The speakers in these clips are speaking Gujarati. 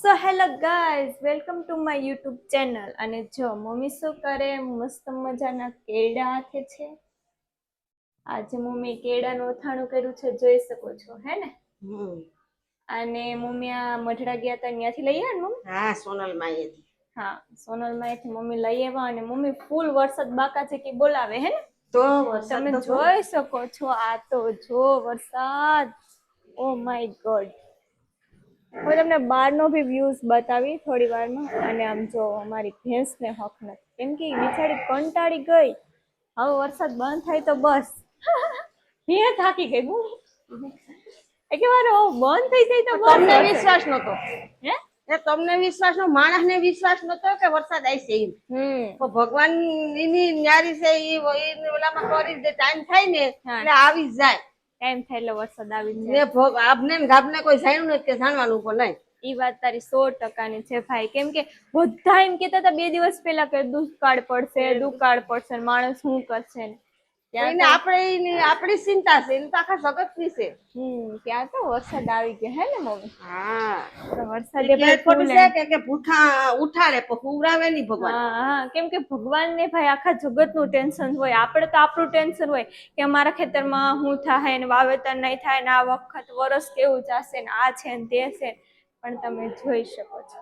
So hello guys, welcome to my YouTube channel. અને જો મમ્મી શું કરે, મસ્ત મજાના કેળા હાથે છે. આજે મમ્મી કેળાનું અથાણું કર્યું છે, જોઈ શકો છો હે ને. અને મમ્મી આ મઢડા ગયા હતા ત્યાંથી લઈ આવ્યા ને મમ્મી? હા, સોનલ માયેથી. હા, સોનલ માયેથી મમ્મી લઈ આવ્યા. અને મમ્મી ફૂલ વરસાદ બાકા છે કે બોલાવે હે ને. તો તમે જોઈ શકો છો, આ તો જો વરસાદ, ઓ માય ગોડ. હું તમને બહારનો બી વ્યૂઝ બતાવી થોડી વારમાં. અને આમ જો અમારી ભેંસને હક નથી, કેમ કે બિચારી કંટાળી ગઈ. હવે વરસાદ બંધ થાય તો બસ ભેં થાકી ગઈ. કે મારે બંધ થઈ જાય તો બસ. તમને વિશ્વાસ નતો હે એ તમને વિશ્વાસ નો, માણસને વિશ્વાસ નતો કે વરસાદ આવશે એમ. તો ભગવાન ની ન્યારી છે ઈ ઓલામાં કરી દે, ટાઈમ થાય ને એટલે આવી જાય. ટાઈમ થાય એટલે વરસાદ આવી ને જાય. આપને ને ગાબને કોઈ જાણ્યું નથી કે જાણવાનું પણ નહીં. ઈ વાત તારી 100% છે ભાઈ. કેમ કે બધા એમ કેતા હતા 2 દિવસ પહેલા કે દુષ્કાળ પડશે, માણસ શું કરશે ને. એને આપણી ચિંતા છે, એને તો આખા જગત ની છે. ત્યાં તો વરસાદ આવી ગયો હે ને મમ્મી. હા, વરસાદે ભાઈ ખોટું છે કે ભૂખા ઉઠાડે પણ હુવડાવે નહીં ભગવાન. હા, કેમ કે ભગવાન ને ભાઈ આખા જગત નું ટેન્શન હોય. આપણે તો આપણું ટેન્શન હોય કે અમારા ખેતરમાં શું થાય ને, વાવેતર નહીં થાય ને, આ વખત વરસ કેવું જશે ને, આ છે ને તે છે. પણ તમે જોઈ શકો છો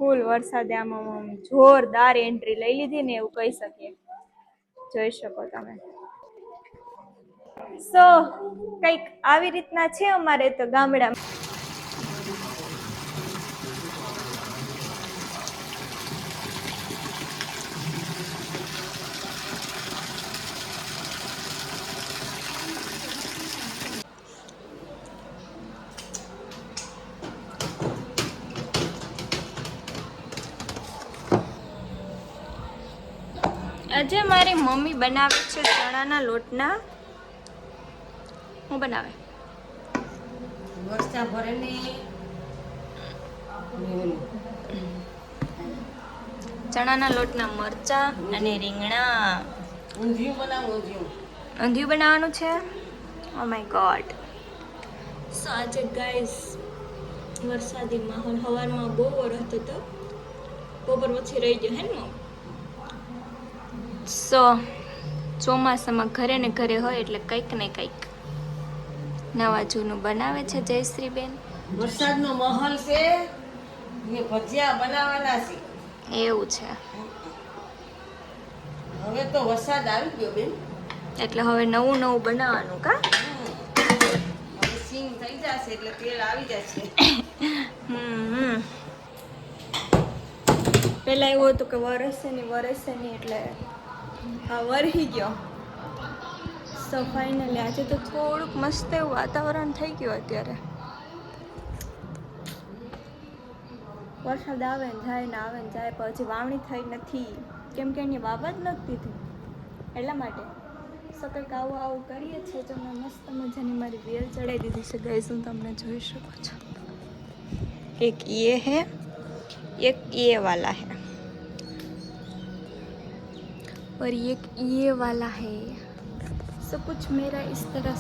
ફૂલ વરસાદે આમાં જોરદાર એન્ટ્રી લઈ લીધી ને એવું કહી શકીએ. જોઈ શકો તમે. સો કઈક આવી રીતના છે અમારે તો ગામડામાં. આજે મારી મમ્મી બનાવે છે ચણાના લોટના. હું બનાવે મરચા ભરેલી ચણાના લોટના મરચા અને રીંગણા. ઊંધિયું બનાવું. ઊંધિયું બનાવવાનું છે. Oh my God. સો આજે ગાઈસ વરસાદી માહોલ. સવારમાં બહુ વરસાદ હતો, બપોર પછી રહી ગયો હે ને. સો ચોમાસામાં ઘરે ને ઘરે હોય એટલે કંઈક ને કંઈક નવા જૂનું બનાવે છે જયશ્રીબેન. વરસાદનો માહોલ છે ને ભજીયા બનાવવાના છે. એવું છે. હવે તો વરસાદ આવી ગયો બેન, એટલે હવે નવું નવું બનાવવાનું કા. હવે સિંગ થઈ જશે એટલે તેલ આવી જશે. પેલા એવું હતું કે વરસે નહીં એટલે આ વરહી ગયો. સો ફાઇનલી આજે તો થોડુંક મસ્ત એવું વાતાવરણ થઈ ગયું. અત્યારે વરસાદ આવે ને જાય ને આવે ને જાય, પણ હજી વાવણી થઈ નથી, કેમ કે એની વાવા જ નથી દીધી એટલા માટે. સો કંઈક આવું કરીએ છીએ. તો મેં મસ્ત મજાની મારી વેલ ચડાવી દીધી છે ગાઈસ, હું તમને જોઈ શકો છો. એક ये है, एक ये वाला है और एक ये वाला है. सब कुछ मेरा इस तरह